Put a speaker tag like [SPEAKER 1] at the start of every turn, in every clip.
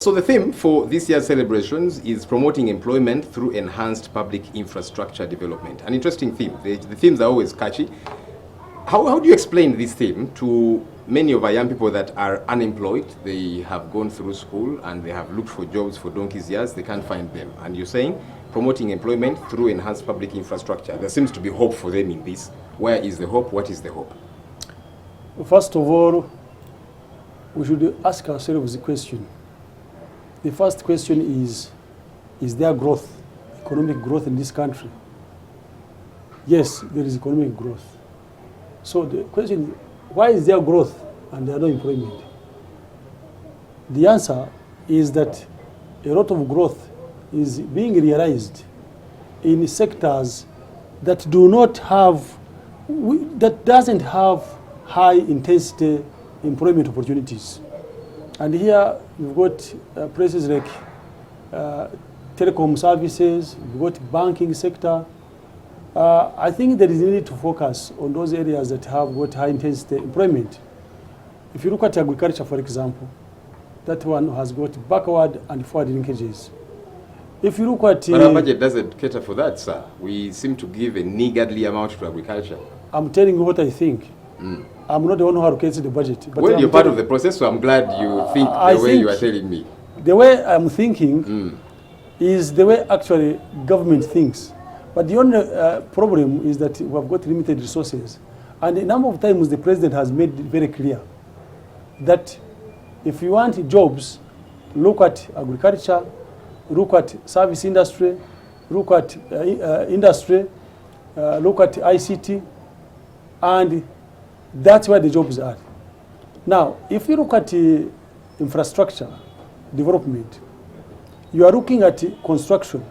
[SPEAKER 1] So the theme for this year's celebrations is promoting employment through enhanced public infrastructure development. An interesting theme. The themes are always catchy. How do you explain this theme to many of our young people that are unemployed? They have gone through school and they have looked for jobs for donkey's years. They can't find them. And you're saying promoting employment through enhanced public infrastructure. There seems to be hope for them in this. Where is the hope? What is the hope?
[SPEAKER 2] First of all, we should ask ourselves the question. The first question is there growth, economic growth in this country? Yes, there is economic growth. So the question is, why is there growth and there are no employment? The answer is that a lot of growth is being realized in sectors that do not have, that doesn't have high intensity employment opportunities. And here you've got places like telecom services, you've got banking sector. I think there is a need to focus on those areas that have got high intensity employment. If you look at agriculture, for example, that one has got backward and forward linkages. If you look at...
[SPEAKER 1] But our budget doesn't cater for that, sir. We seem to give a niggardly amount to agriculture.
[SPEAKER 2] I'm telling you what I think. I'm not the one who allocates the budget. But
[SPEAKER 1] well, you're part of the process, so I'm glad you think the way you are telling me.
[SPEAKER 2] The way I'm thinking is the way actually government thinks. But the only problem is that we have got limited resources. And a number of times the president has made it very clear that if you want jobs, look at agriculture, look at service industry, look at industry, look at ICT, and that's where the jobs are. Now, if you look at infrastructure development, you are looking at construction.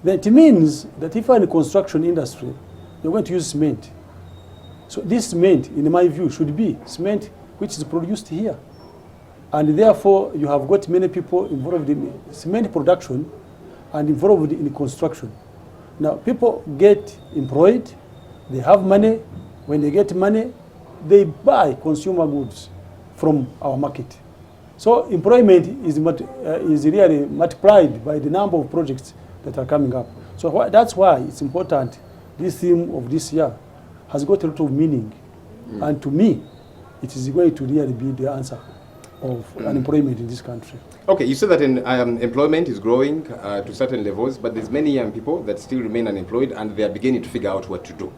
[SPEAKER 2] Then it means that if you are in the construction industry, you're going to use cement. So this cement, in my view, should be cement which is produced here. And therefore, you have got many people involved in cement production and involved in construction. Now, people get employed, they have money. When they get money, they buy consumer goods from our market. So employment is really multiplied by the number of projects that are coming up. So that's why it's important. This theme of this year has got a lot of meaning. And to me, it is going to really be the answer of unemployment in this country.
[SPEAKER 1] Okay, you said that employment is growing to certain levels, but there's many young people that still remain unemployed and they are beginning to figure out what to do.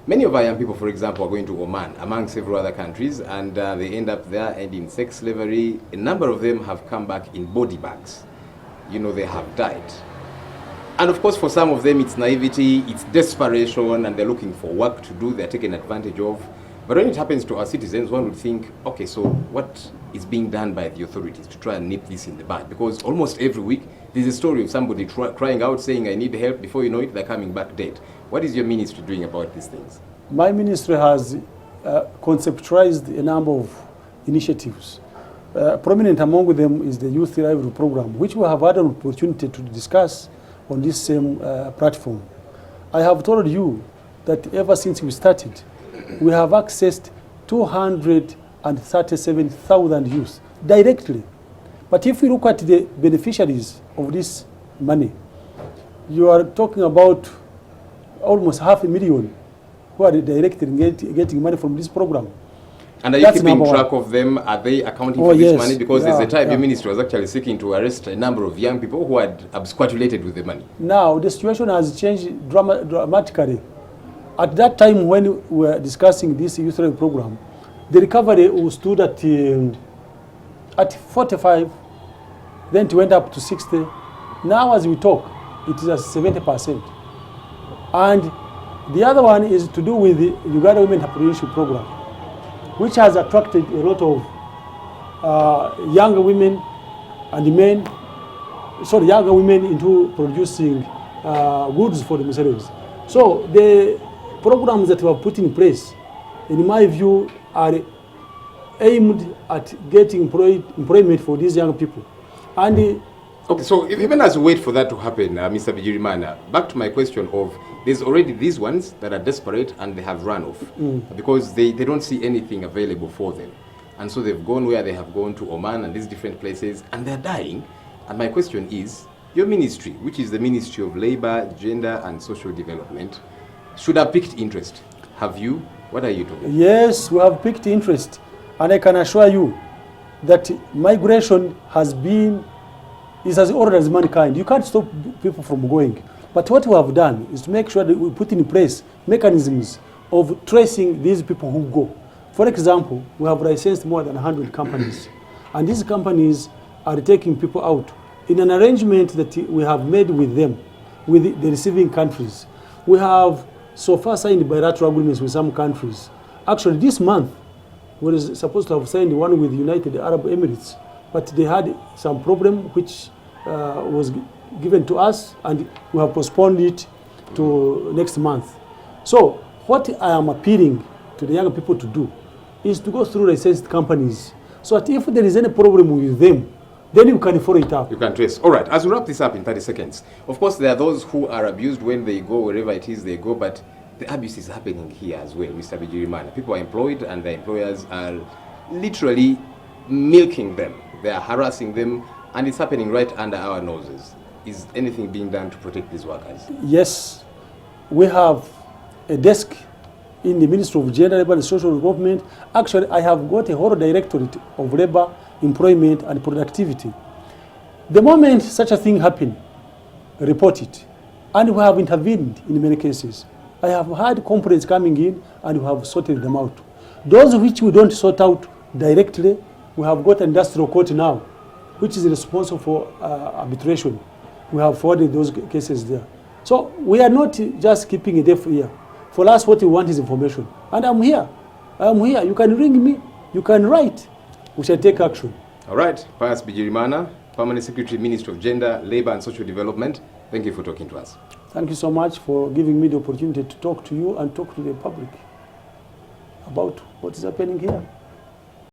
[SPEAKER 1] Many of our young people, for example, are going to Oman, among several other countries, and they end up there and in sex slavery. A number of them have come back in body bags. You know, they have died. And of course, for some of them, it's naivety, it's desperation, and they're looking for work to do, they're taken advantage of. But when it happens to our citizens, one would think, okay, so what is being done by the authorities to try and nip this in the bud? Because almost every week, there's a story of somebody crying out, saying, I need help. Before you know it, they're coming back dead. What is your ministry doing about these things?
[SPEAKER 2] My ministry has conceptualized a number of initiatives. Prominent among them is the Youth Livelihood Program, which we have had an opportunity to discuss on this same platform. I have told you that ever since we started, we have accessed 237,000 youth directly. But if you look at the beneficiaries of this money, you are talking about almost 500,000 who are directly getting money from this program.
[SPEAKER 1] And are you keeping track of them? Are they accounting for this money? Because there's a time your ministry was actually seeking to arrest a number of young people who had absquatulated with the money. Now,
[SPEAKER 2] the situation has changed dramatically. At that time when we were discussing this youth relief program, the recovery stood at 45, then it went up to 60. Now as we talk, it is at 70%. And the other one is to do with the Uganda Women Entrepreneurship Program, which has attracted a lot of younger women and men, younger women into producing goods for themselves. So the programs that we have put in place, in my view, are aimed at getting employment for these young people. And
[SPEAKER 1] okay, so even as we wait for that to happen, Mr. Bigirimana, back to my question of, there's already these ones that are desperate and they have run off because they don't see anything available for them. and so they've gone where they have gone to Oman and these different places, and they're dying. And my question is, your ministry, which is the Ministry of Labor, Gender and Social Development, should have picked interest. Have you? What are you doing?
[SPEAKER 2] Yes, we have picked interest, and I can assure you that migration is as old as mankind. You can't stop people from going. But what we have done is to make sure that we put in place mechanisms of tracing these people who go. For example, we have licensed more than 100 companies, and these companies are taking people out in an arrangement that we have made with them, with the receiving countries. We have so far signed bilateral agreements with some countries. Actually, this month, we were supposed to have signed one with the United Arab Emirates, but they had some problem which was given to us, and we have postponed it to next month. So what I am appealing to the young people to do is to go through licensed companies, so that if there is any problem with them, then you can follow it up.
[SPEAKER 1] You can trace. All right, as we wrap this up in 30 seconds, of course there are those who are abused when they go wherever it is they go, but the abuse is happening here as well, Mr. Bigirimana. People are employed and their employers are literally milking them. They are harassing them, and it's happening right under our noses. Is anything being done to protect these workers?
[SPEAKER 2] Yes, we have a desk in the Ministry of Gender, Labor and Social Development. Actually, I have got a whole directorate of labor, employment and productivity. The moment such a thing happens, report it. And we have intervened in many cases. I have had complaints coming in and we have sorted them out. Those which we don't sort out directly, we have got industrial court now, which is responsible for arbitration. We have forwarded those cases there. So we are not just keeping a deaf ear. For us, what we want is information. And I'm here. I'm here. You can ring me. You can write. We shall take action.
[SPEAKER 1] All right. Pius Bigirimana, Permanent Secretary, Ministry of Gender, Labor and Social Development. Thank you for talking to us.
[SPEAKER 2] Thank you so much for giving me the opportunity to talk to you and talk to the public about what is happening here.